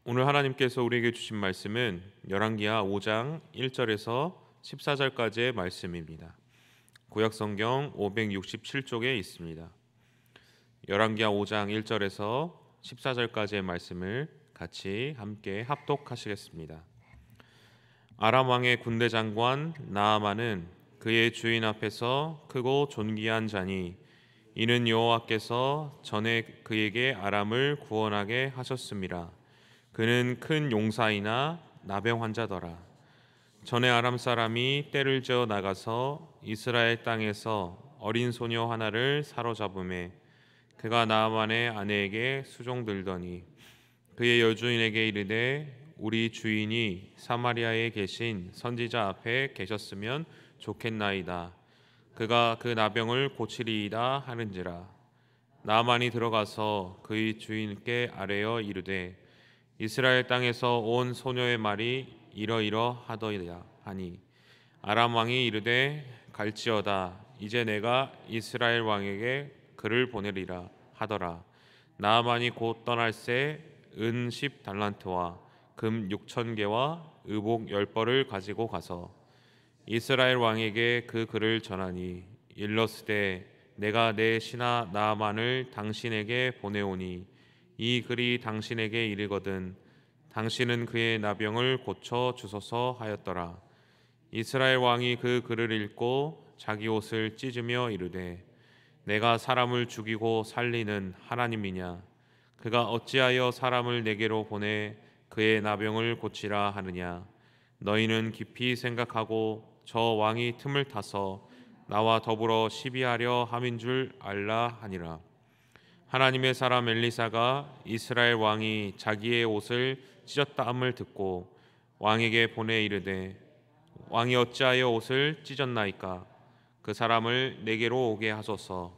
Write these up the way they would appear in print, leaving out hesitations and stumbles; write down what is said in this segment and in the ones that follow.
오늘 하나님께서 우리에게 주신 말씀은 열왕기하 5장 1절에서 14절까지의 말씀입니다. 구약성경 567쪽에 있습니다. 열왕기하 5장 1절에서 14절까지의 말씀을 같이 함께 합독하시겠습니다. 아람 왕의 군대 장관 나아만은 그의 주인 앞에서 크고 존귀한 자니 이는 여호와께서 전에 그에게 아람을 구원하게 하셨음이라. 그는 큰 용사이나 나병 환자더라. 전에 아람 사람이 떼를 지어 나가서 이스라엘 땅에서 어린 소녀 하나를 사로잡음에 그가 나아만의 아내에게 수종들더니 그의 여주인에게 이르되 우리 주인이 사마리아에 계신 선지자 앞에 계셨으면 좋겠나이다. 그가 그 나병을 고치리이다 하는지라. 나아만이 들어가서 그의 주인께 아뢰어 이르되 이스라엘 땅에서 온 소녀의 말이 이러이러하더이다 하니 아람 왕이 이르되 갈지어다. 이제 내가 이스라엘 왕에게 그를 보내리라 하더라. 나아만이 곧 떠날새 은 10달란트와 금 6,000개와 의복 10벌을 가지고 가서 이스라엘 왕에게 그 글을 전하니 일러스되 내가 내 신하 나아만을 당신에게 보내오니 이 글이 당신에게 이르거든 당신은 그의 나병을 고쳐 주소서 하였더라. 이스라엘 왕이 그 글을 읽고 자기 옷을 찢으며 이르되 내가 사람을 죽이고 살리는 하나님이냐? 그가 어찌하여 사람을 내게로 보내 그의 나병을 고치라 하느냐? 너희는 깊이 생각하고 저 왕이 틈을 타서 나와 더불어 시비하려 함인 줄 알라 하니라. 하나님의 사람 엘리사가 이스라엘 왕이 자기의 옷을 찢었다함을 듣고 왕에게 보내 이르되 왕이 어찌하여 옷을 찢었나이까? 그 사람을 내게로 오게 하소서.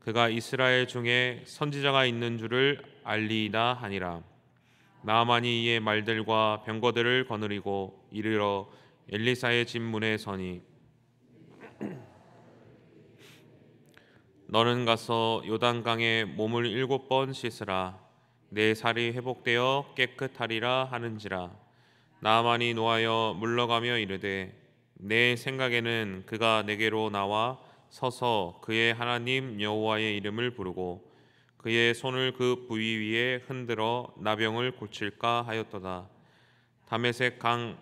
그가 이스라엘 중에 선지자가 있는 줄을 알리이다 하니라. 나아만이 이에 말들과 병거들을 거느리고 이르러 엘리사의 집 문에 서니 너는 가서 요단강에 몸을 7번 씻으라. 내 살이 회복되어 깨끗하리라 하는지라. 나아만이 노하여 물러가며 이르되 내 생각에는 그가 내게로 나와 서서 그의 하나님 여호와의 이름을 부르고 그의 손을 그 부위 위에 흔들어 나병을 고칠까 하였도다. 다메섹 강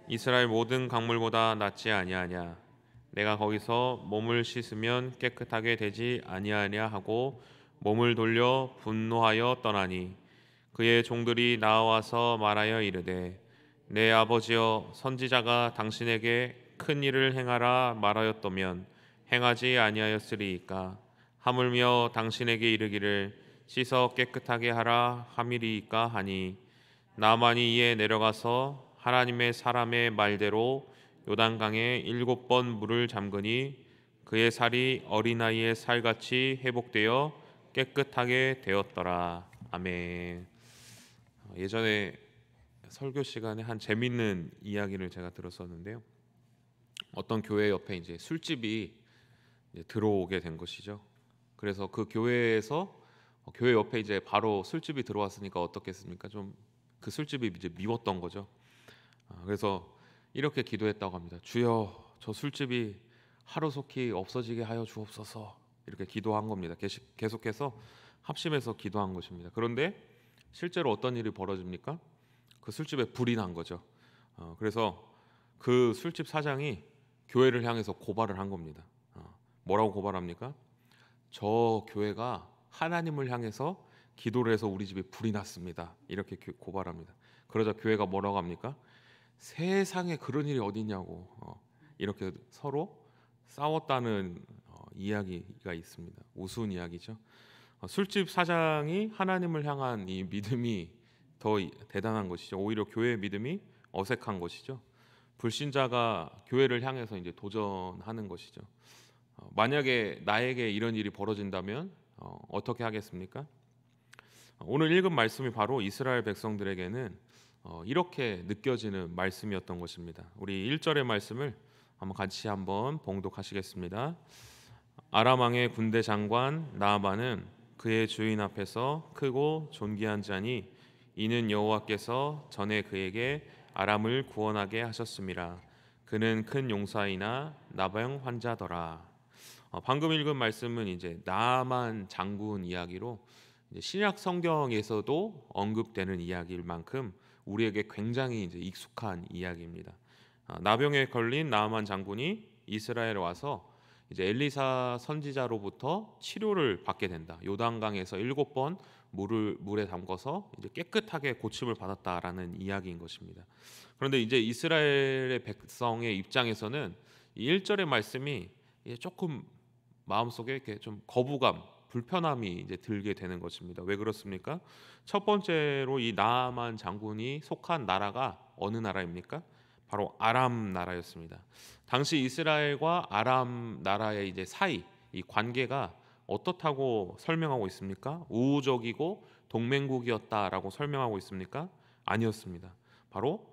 이스라엘 모든 강물보다 낫지 아니하냐? 내가 거기서 몸을 씻으면 깨끗하게 되지 아니하냐 하고 몸을 돌려 분노하여 떠나니 그의 종들이 나와서 말하여 이르되 내 아버지여 선지자가 당신에게 큰 일을 행하라 말하였더면 행하지 아니하였으리이까? 하물며 당신에게 이르기를 씻어 깨끗하게 하라 함이리이까 하니 나만이 이에 내려가서 하나님의 사람의 말대로 요단강에 7번 물을 잠그니 그의 살이 어린아이의 살같이 회복되어 깨끗하게 되었더라. 아멘. 예전에 설교 시간에 한 재밌는 이야기를 제가 들었었는데요. 어떤 교회 옆에 이제 술집이 이제 들어오게 된 것이죠. 그래서 그 교회에서 교회 옆에 이제 바로 술집이 들어왔으니까 어떻겠습니까? 좀 그 술집이 이제 미웠던 거죠. 그래서 이렇게 기도했다고 합니다. 주여, 저 술집이 하루속히 없어지게 하여 주옵소서. 이렇게 기도한 겁니다. 계속해서 합심해서 기도한 것입니다. 그런데 실제로 어떤 일이 벌어집니까? 그 술집에 불이 난 거죠. 그래서 그 술집 사장이 교회를 향해서 고발을 한 겁니다. 뭐라고 고발합니까? 저 교회가 하나님을 향해서 기도를 해서 우리 집에 불이 났습니다. 이렇게 고발합니다. 그러자 교회가 뭐라고 합니까? 세상에 그런 일이 어딨냐고 이렇게 서로 싸웠다는 이야기가 있습니다. 우스운 이야기죠. 술집 사장이 하나님을 향한 이 믿음이 더 대단한 것이죠. 오히려 교회의 믿음이 어색한 것이죠. 불신자가 교회를 향해서 이제 도전하는 것이죠. 만약에 나에게 이런 일이 벌어진다면 어떻게 하겠습니까? 오늘 읽은 말씀이 바로 이스라엘 백성들에게는 이렇게 느껴지는 말씀이었던 것입니다. 우리 1절의 말씀을 같이 한번 봉독하시겠습니다. 아람 왕의 군대 장관 나아만은 그의 주인 앞에서 크고 존귀한 자니 이는 여호와께서 전에 그에게 아람을 구원하게 하셨음이라. 그는 큰 용사이나 나병 환자더라. 방금 읽은 말씀은 이제 나만 장군 이야기로 이제 신약 성경에서도 언급되는 이야기일 만큼 우리에게 굉장히 이제 익숙한 이야기입니다. 나병에 걸린 나아만 장군이 이스라엘에 와서 이제 엘리사 선지자로부터 치료를 받게 된다. 요단강에서 7번 물에 담궈서 이제 깨끗하게 고침을 받았다라는 이야기인 것입니다. 그런데 이제 이스라엘의 백성의 입장에서는 이 1절의 말씀이 이제 조금 마음속에 이렇게 좀 거부감, 불편함이 이제 들게 되는 것입니다. 왜 그렇습니까? 첫 번째로 이 나아만 장군이 속한 나라가 어느 나라입니까? 바로 아람 나라였습니다. 당시 이스라엘과 아람 나라의 이제 사이 이 관계가 어떻다고 설명하고 있습니까? 우호적이고 동맹국이었다라고 설명하고 있습니까? 아니었습니다. 바로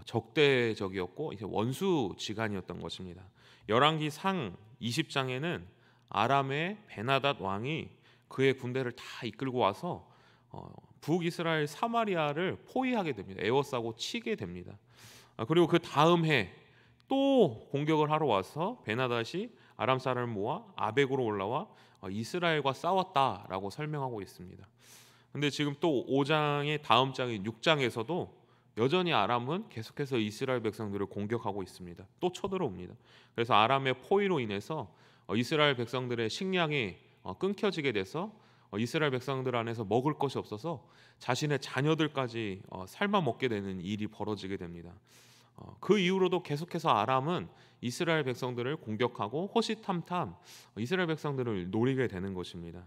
적대적이었고 이제 원수지간이었던 것입니다. 열왕기상 20장에는 아람의 베나닷 왕이 그의 군대를 다 이끌고 와서 북이스라엘 사마리아를 포위하게 됩니다. 에워싸고 치게 됩니다. 그리고 그 다음 해 또 공격을 하러 와서 베나닷이 아람 사람을 모아 아벡으로 올라와 이스라엘과 싸웠다라고 설명하고 있습니다. 근데 지금 또 5장의 다음 장인 6장에서도 여전히 아람은 계속해서 이스라엘 백성들을 공격하고 있습니다. 또 쳐들어옵니다. 그래서 아람의 포위로 인해서 이스라엘 백성들의 식량이 끊겨지게 돼서 이스라엘 백성들 안에서 먹을 것이 없어서 자신의 자녀들까지 삶아 먹게 되는 일이 벌어지게 됩니다. 그 이후로도 계속해서 아람은 이스라엘 백성들을 공격하고 호시탐탐 이스라엘 백성들을 노리게 되는 것입니다.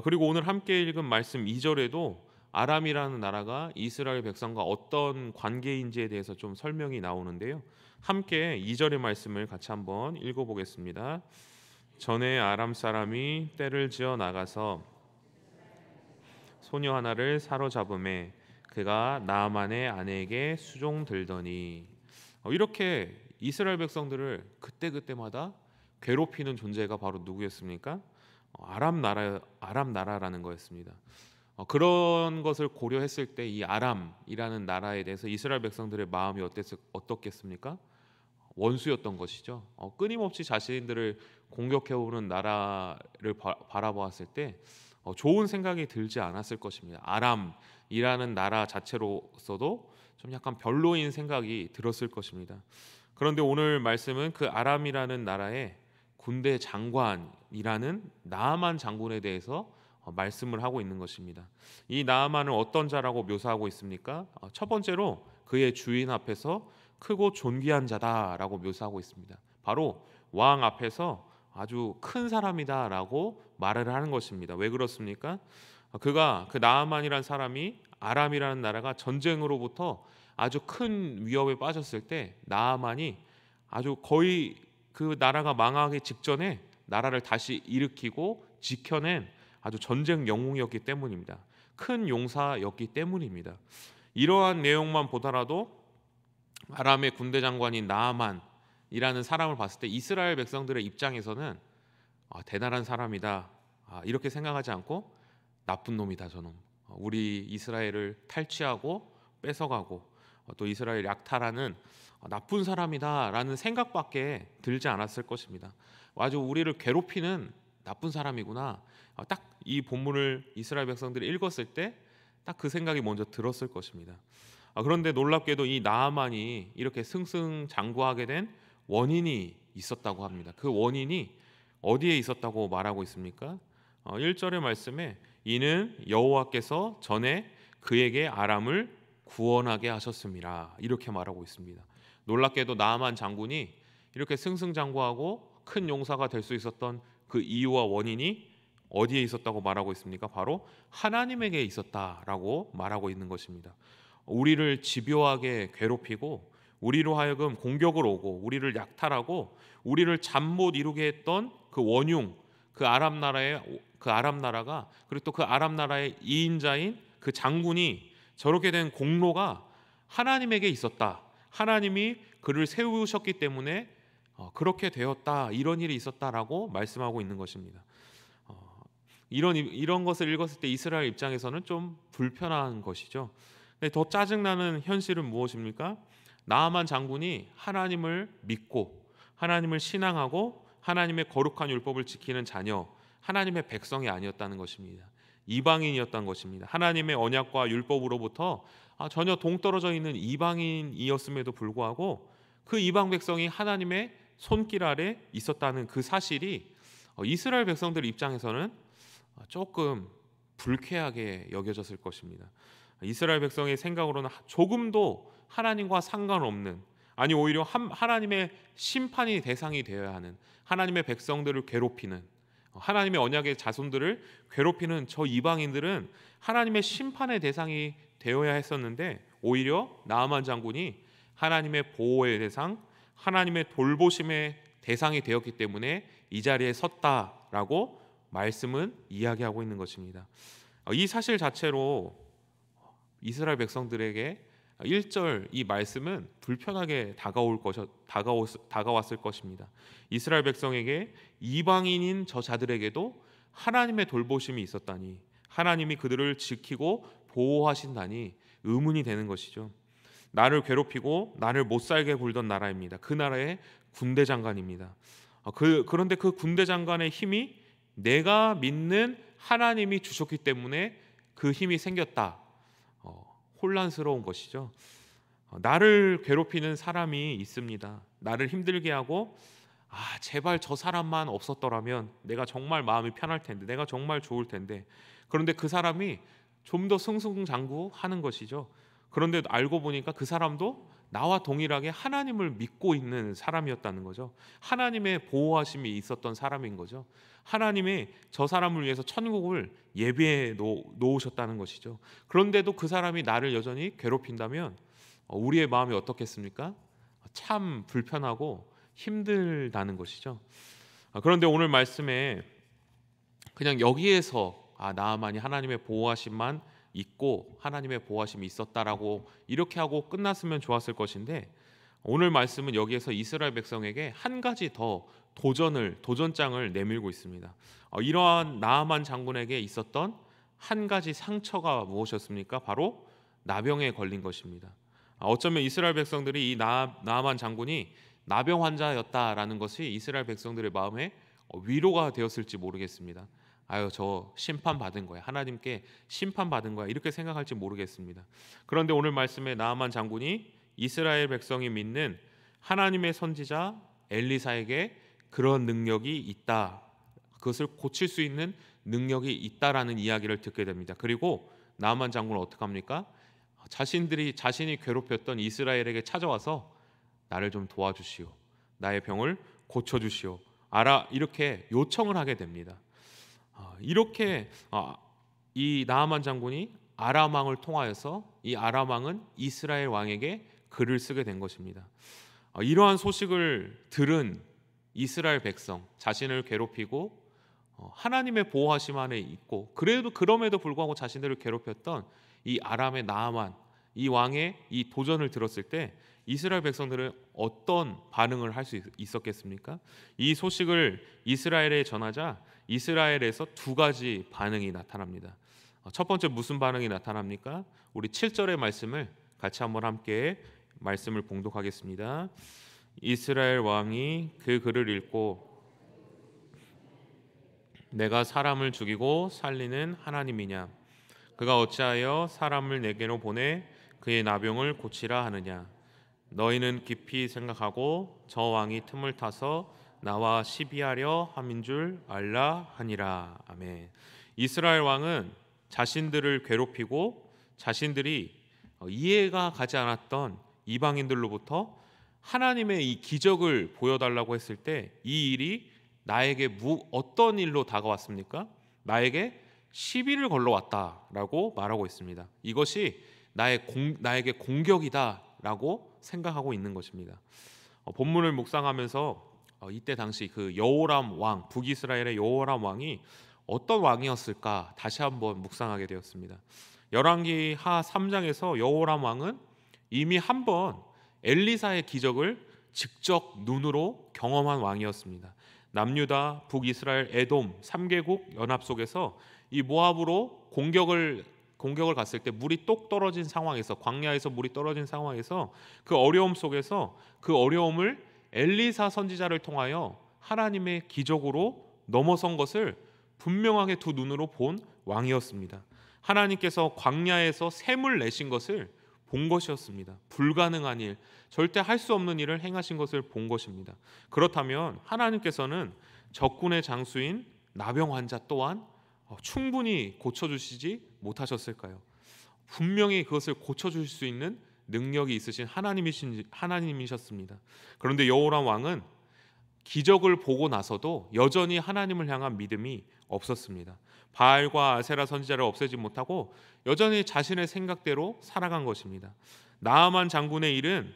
그리고 오늘 함께 읽은 말씀 2절에도 아람이라는 나라가 이스라엘 백성과 어떤 관계인지에 대해서 좀 설명이 나오는데요. 함께 2절의 말씀을 같이 한번 읽어보겠습니다. 전에 아람 사람이 떼를 지어 나가서 소녀 하나를 사로잡음에 그가 나아만의 아내에게 수종들더니 이렇게 이스라엘 백성들을 그때그때마다 괴롭히는 존재가 바로 누구였습니까? 아람 나라라는 거였습니다. 그런 것을 고려했을 때 이 아람이라는 나라에 대해서 이스라엘 백성들의 마음이 어떻겠습니까? 원수였던 것이죠. 끊임없이 자신들을 공격해오는 나라를 바라보았을 때 좋은 생각이 들지 않았을 것입니다. 아람이라는 나라 자체로서도 좀 약간 별로인 생각이 들었을 것입니다. 그런데 오늘 말씀은 그 아람이라는 나라의 군대 장관이라는 나아만 장군에 대해서 말씀을 하고 있는 것입니다. 이 나아만을 어떤 자라고 묘사하고 있습니까? 첫 번째로 그의 주인 앞에서 크고 존귀한 자다라고 묘사하고 있습니다. 바로 왕 앞에서 아주 큰 사람이다라고 말을 하는 것입니다. 왜 그렇습니까? 그가 그 나아만이라는 사람이 아람이라는 나라가 전쟁으로부터 아주 큰 위협에 빠졌을 때 나아만이 아주 거의 그 나라가 망하기 직전에 나라를 다시 일으키고 지켜낸 아주 전쟁 영웅이었기 때문입니다. 큰 용사였기 때문입니다. 이러한 내용만 보더라도 아람의 군대 장관인 나아만이라는 사람을 봤을 때 이스라엘 백성들의 입장에서는 대단한 사람이다 이렇게 생각하지 않고 나쁜 놈이다 저놈, 우리 이스라엘을 탈취하고 뺏어가고 또 이스라엘 약탈하는 나쁜 사람이다라는 생각밖에 들지 않았을 것입니다. 아주 우리를 괴롭히는 나쁜 사람이구나. 딱 이 본문을 이스라엘 백성들이 읽었을 때 딱 그 생각이 먼저 들었을 것입니다. 그런데 놀랍게도 이 나아만이 이렇게 승승장구하게 된 원인이 있었다고 합니다. 그 원인이 어디에 있었다고 말하고 있습니까? 1절의 말씀에 이는 여호와께서 전에 그에게 아람을 구원하게 하셨습니다. 이렇게 말하고 있습니다. 놀랍게도 나아만 장군이 이렇게 승승장구하고 큰 용사가 될 수 있었던 그 이유와 원인이 어디에 있었다고 말하고 있습니까? 바로 하나님에게 있었다라고 말하고 있는 것입니다. 우리를 집요하게 괴롭히고 우리로 하여금 공격을 오고 우리를 약탈하고 우리를 잠 못 이루게 했던 그 원흉, 그 아람 나라가 그리고 또 그 아람 나라의 이인자인 그 장군이 저렇게 된 공로가 하나님에게 있었다. 하나님이 그를 세우셨기 때문에 그렇게 되었다. 이런 일이 있었다라고 말씀하고 있는 것입니다. 이런 것을 읽었을 때 이스라엘 입장에서는 좀 불편한 것이죠. 근데 더 짜증나는 현실은 무엇입니까? 나아만 장군이 하나님을 믿고 하나님을 신앙하고 하나님의 거룩한 율법을 지키는 자녀, 하나님의 백성이 아니었다는 것입니다. 이방인이었다는 것입니다. 하나님의 언약과 율법으로부터 전혀 동떨어져 있는 이방인이었음에도 불구하고 그 이방 백성이 하나님의 손길 아래 있었다는 그 사실이 이스라엘 백성들 입장에서는 조금 불쾌하게 여겨졌을 것입니다. 이스라엘 백성의 생각으로는 조금도 하나님과 상관없는, 아니 오히려 하나님의 심판이 대상이 되어야 하는, 하나님의 백성들을 괴롭히는, 하나님의 언약의 자손들을 괴롭히는 저 이방인들은 하나님의 심판의 대상이 되어야 했었는데, 오히려 나아만 장군이 하나님의 보호의 대상, 하나님의 돌보심의 대상이 되었기 때문에 이 자리에 섰다라고 말씀은 이야기하고 있는 것입니다. 이 사실 자체로 이스라엘 백성들에게 1절 이 말씀은 불편하게 다가왔을 것입니다. 이스라엘 백성에게 이방인인 저 자들에게도 하나님의 돌보심이 있었다니, 하나님이 그들을 지키고 보호하신다니 의문이 되는 것이죠. 나를 괴롭히고 나를 못살게 굴던 나라입니다. 그 나라의 군대 장관입니다. 그런데 그 군대 장관의 힘이 내가 믿는 하나님이 주셨기 때문에 그 힘이 생겼다. 혼란스러운 것이죠. 나를 괴롭히는 사람이 있습니다. 나를 힘들게 하고 제발 저 사람만 없었더라면 내가 정말 마음이 편할 텐데, 내가 정말 좋을 텐데. 그런데 그 사람이 좀 더 승승장구하는 것이죠. 그런데 알고 보니까 그 사람도 나와 동일하게 하나님을 믿고 있는 사람이었다는 거죠. 하나님의 보호하심이 있었던 사람인 거죠. 하나님이 저 사람을 위해서 천국을 예비해 놓으셨다는 것이죠. 그런데도 그 사람이 나를 여전히 괴롭힌다면 우리의 마음이 어떻겠습니까? 참 불편하고 힘들다는 것이죠. 그런데 오늘 말씀에 그냥 여기에서 나아만이 하나님의 보호하심만 있고 하나님의 보호하심이 있었다라고 이렇게 하고 끝났으면 좋았을 것인데, 오늘 말씀은 여기에서 이스라엘 백성에게 한 가지 더 도전장을 내밀고 있습니다. 이러한 나아만 장군에게 있었던 한 가지 상처가 무엇이었습니까? 바로 나병에 걸린 것입니다. 어쩌면 이스라엘 백성들이 이 나아만 장군이 나병 환자였다라는 것이 이스라엘 백성들의 마음에 위로가 되었을지 모르겠습니다. 저 심판받은 거야, 하나님께 심판받은 거야, 이렇게 생각할지 모르겠습니다. 그런데 오늘 말씀에 나아만 장군이 이스라엘 백성이 믿는 하나님의 선지자 엘리사에게 그런 능력이 있다, 그것을 고칠 수 있는 능력이 있다라는 이야기를 듣게 됩니다. 그리고 나아만 장군은 어떻게 합니까? 자신이 괴롭혔던 이스라엘에게 찾아와서 나를 좀 도와주시오, 나의 병을 고쳐주시오, 이렇게 요청을 하게 됩니다. 이렇게 이 나아만 장군이 아람 왕을 통하여서 이 아람 왕은 이스라엘 왕에게 글을 쓰게 된 것입니다. 이러한 소식을 들은 이스라엘 백성, 자신을 괴롭히고 하나님의 보호하심 안에 있고 그럼에도 불구하고 자신들을 괴롭혔던 이 아람의 나아만, 이 왕의 이 도전을 들었을 때 이스라엘 백성들은 어떤 반응을 할 수 있었겠습니까? 이 소식을 이스라엘에 전하자 이스라엘에서 두 가지 반응이 나타납니다. 첫 번째 무슨 반응이 나타납니까? 우리 7절의 말씀을 같이 한번 함께 말씀을 봉독하겠습니다. 이스라엘 왕이 그 글을 읽고 내가 사람을 죽이고 살리는 하나님이냐? 그가 어찌하여 사람을 내게로 보내 그의 나병을 고치라 하느냐? 너희는 깊이 생각하고 저 왕이 틈을 타서 나와 시비하려 함인 줄 알라 하니라. 아멘. 이스라엘 왕은 자신들을 괴롭히고 자신들이 이해가 가지 않았던 이방인들로부터 하나님의 이 기적을 보여달라고 했을 때 이 일이 나에게 어떤 일로 다가왔습니까? 나에게 시비를 걸러왔다라고 말하고 있습니다. 이것이 나에게 공격이다라고 생각하고 있는 것입니다. 본문을 묵상하면서 이때 당시 그 여호람 왕, 북이스라엘의 여호람 왕이 어떤 왕이었을까 다시 한번 묵상하게 되었습니다. 열왕기 하 3장에서 여호람 왕은 이미 한번 엘리사의 기적을 직접 눈으로 경험한 왕이었습니다. 남유다, 북이스라엘, 에돔 3개국 연합 속에서 이 모압으로 공격을 갔을 때 물이 똑 떨어진 상황에서, 광야에서 물이 떨어진 상황에서 그 어려움 속에서 그 어려움을 엘리사 선지자를 통하여 하나님의 기적으로 넘어선 것을 분명하게 두 눈으로 본 왕이었습니다. 하나님께서 광야에서 샘을 내신 것을 본 것이었습니다. 불가능한 일, 절대 할 수 없는 일을 행하신 것을 본 것입니다. 그렇다면 하나님께서는 적군의 장수인 나병 환자 또한 충분히 고쳐주시지 못하셨을까요? 분명히 그것을 고쳐줄 수 있는 능력이 있으신 하나님이셨습니다. 그런데 여호람 왕은 기적을 보고 나서도 여전히 하나님을 향한 믿음이 없었습니다. 바알과 아세라 선지자를 없애지 못하고 여전히 자신의 생각대로 살아간 것입니다. 나아만 장군의 일은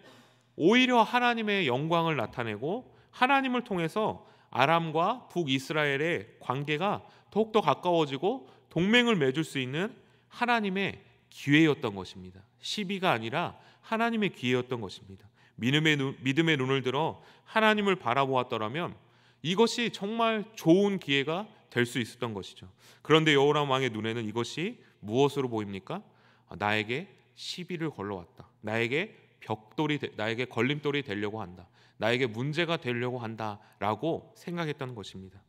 오히려 하나님의 영광을 나타내고 하나님을 통해서 아람과 북이스라엘의 관계가 더욱더 가까워지고 동맹을 맺을 수 있는 하나님의 기회였던 것입니다. 시비가 아니라 하나님의 기회였던 것입니다. 믿음의 눈을 들어 하나님을 바라보았더라면 이것이 정말 좋은 기회가 될 수 있었던 것이죠. 그런데 여호람 왕의 눈에는 이것이 무엇으로 보입니까? 나에게 시비를 걸러왔다. 나에게 걸림돌이 되려고 한다. 나에게 문제가 되려고 한다라고 생각했던 것입니다.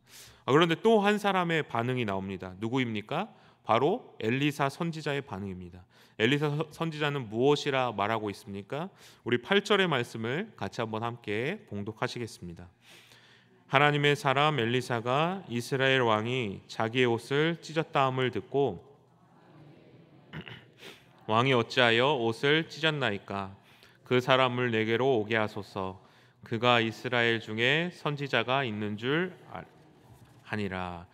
그런데 또 한 사람의 반응이 나옵니다. 누구입니까? 바로 엘리사 선지자의 반응입니다. 엘리사 선지자는 무엇이라 말하고 있습니까? 우리 8절의 말씀을 같이 한번 함께 봉독하시겠습니다. 하나님의 사람 엘리사가 이스라엘 왕이 자기의 옷을 찢었다함을 듣고 왕이 어찌하여 옷을 찢었나이까? 그 사람을 내게로 오게 하소서. 그가 이스라엘 중에 선지자가 있는 줄 하니라.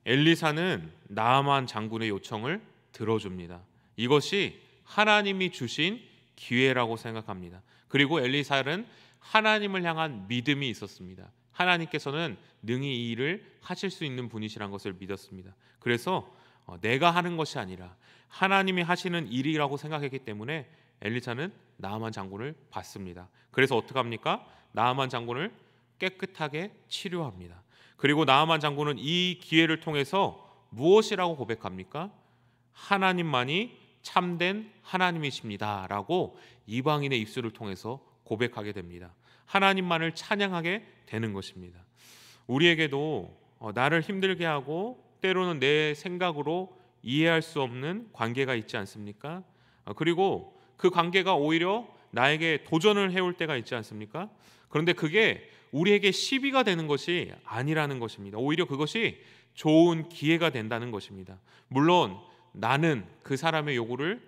엘리사는 나아만 장군의 요청을 들어줍니다. 이것이 하나님이 주신 기회라고 생각합니다. 그리고 엘리사는 하나님을 향한 믿음이 있었습니다. 하나님께서는 능히 이 일을 하실 수 있는 분이시란 것을 믿었습니다. 그래서 내가 하는 것이 아니라 하나님이 하시는 일이라고 생각했기 때문에 엘리사는 나아만 장군을 받습니다. 그래서 어떻게 합니까? 나아만 장군을 깨끗하게 치료합니다. 그리고 나아만 장군은 이 기회를 통해서 무엇이라고 고백합니까? 하나님만이 참된 하나님이십니다라고 이방인의 입술을 통해서 고백하게 됩니다. 하나님만을 찬양하게 되는 것입니다. 우리에게도 나를 힘들게 하고 때로는 내 생각으로 이해할 수 없는 관계가 있지 않습니까? 그리고 그 관계가 오히려 나에게 도전을 해올 때가 있지 않습니까? 그런데 그게 우리에게 시비가 되는 것이 아니라는 것입니다. 오히려 그것이 좋은 기회가 된다는 것입니다. 물론 나는 그 사람의 요구를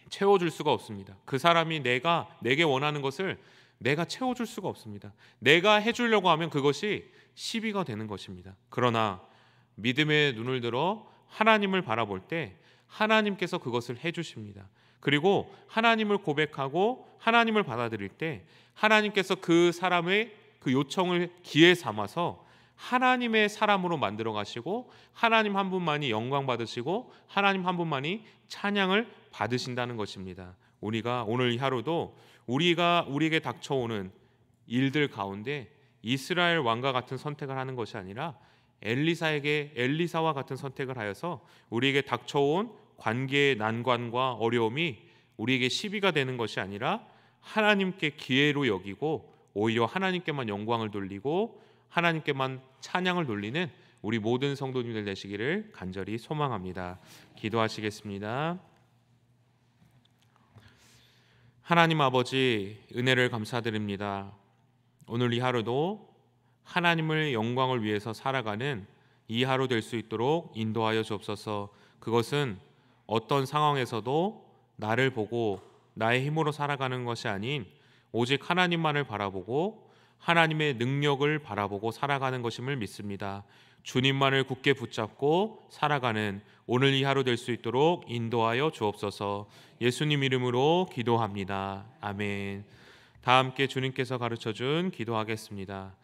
채워줄 수가 없습니다. 그 사람이 내게 원하는 것을 내가 채워줄 수가 없습니다. 내가 해주려고 하면 그것이 시비가 되는 것입니다. 그러나 믿음의 눈을 들어 하나님을 바라볼 때 하나님께서 그것을 해주십니다. 그리고 하나님을 고백하고 하나님을 받아들일 때 하나님께서 그 사람의 그 요청을 기회 삼아서 하나님의 사람으로 만들어 가시고 하나님 한 분만이 영광 받으시고 하나님 한 분만이 찬양을 받으신다는 것입니다. 우리가 오늘 이 하루도 우리에게 닥쳐오는 일들 가운데 이스라엘 왕과 같은 선택을 하는 것이 아니라 엘리사와 같은 선택을 하여서 우리에게 닥쳐온 관계의 난관과 어려움이 우리에게 시비가 되는 것이 아니라 하나님께 기회로 여기고 오히려 하나님께만 영광을 돌리고 하나님께만 찬양을 돌리는 우리 모든 성도님들 되시기를 간절히 소망합니다. 기도하시겠습니다. 하나님 아버지, 은혜를 감사드립니다. 오늘 이 하루도 하나님을 영광을 위해서 살아가는 이 하루 될 수 있도록 인도하여 주옵소서. 그것은 어떤 상황에서도 나를 보고 나의 힘으로 살아가는 것이 아닌 오직 하나님만을 바라보고 하나님의 능력을 바라보고 살아가는 것임을 믿습니다. 주님만을 굳게 붙잡고 살아가는 오늘 이 하루 될 수 있도록 인도하여 주옵소서. 예수님 이름으로 기도합니다. 아멘. 다 함께 주님께서 가르쳐준 기도하겠습니다.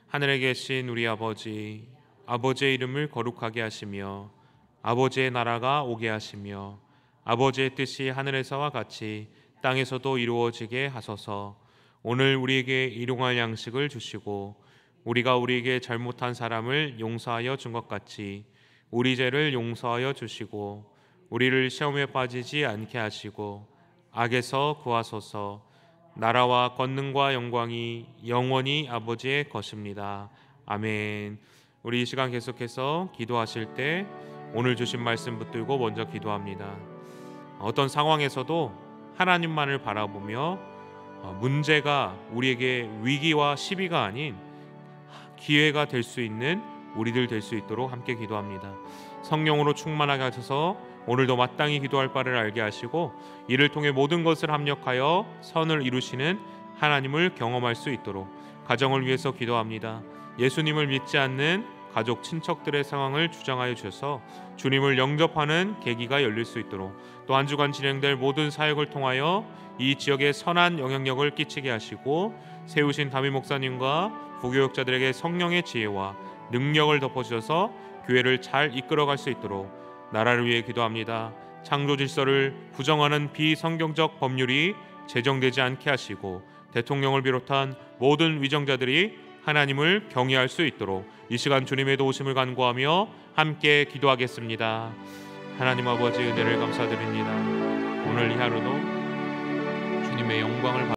하늘에 계신 우리 아버지, 아버지의 이름을 거룩하게 하시며 아버지의 나라가 오게 하시며 아버지의 뜻이 하늘에서와 같이 땅에서도 이루어지게 하소서. 오늘 우리에게 일용할 양식을 주시고 우리가 우리에게 잘못한 사람을 용서하여 준 것 같이 우리 죄를 용서하여 주시고 우리를 시험에 빠지지 않게 하시고 악에서 구하소서. 나라와 권능과 영광이 영원히 아버지의 것입니다. 아멘. 우리 이 시간 계속해서 기도하실 때 오늘 주신 말씀 붙들고 먼저 기도합니다. 어떤 상황에서도 하나님만을 바라보며 문제가 우리에게 위기와 시비가 아닌 기회가 될 수 있는 우리들 될 수 있도록 함께 기도합니다. 성령으로 충만하게 하셔서 오늘도 마땅히 기도할 바를 알게 하시고 이를 통해 모든 것을 합력하여 선을 이루시는 하나님을 경험할 수 있도록 가정을 위해서 기도합니다. 예수님을 믿지 않는 가족, 친척들의 상황을 주장하여 주셔서 주님을 영접하는 계기가 열릴 수 있도록 또 한 주간 진행될 모든 사역을 통하여 이 지역에 선한 영향력을 끼치게 하시고 세우신 담임 목사님과 부교육자들에게 성령의 지혜와 능력을 덮어주셔서 교회를 잘 이끌어갈 수 있도록 나라를 위해 기도합니다. 창조 질서를 부정하는 비성경적 법률이 제정되지 않게 하시고 대통령을 비롯한 모든 위정자들이 하나님을 경외할 수 있도록 이 시간 주님의 도우심을 간구하며 함께 기도하겠습니다. 하나님 아버지, 은혜를 감사드립니다. 오늘 이 하루도 주님의 영광을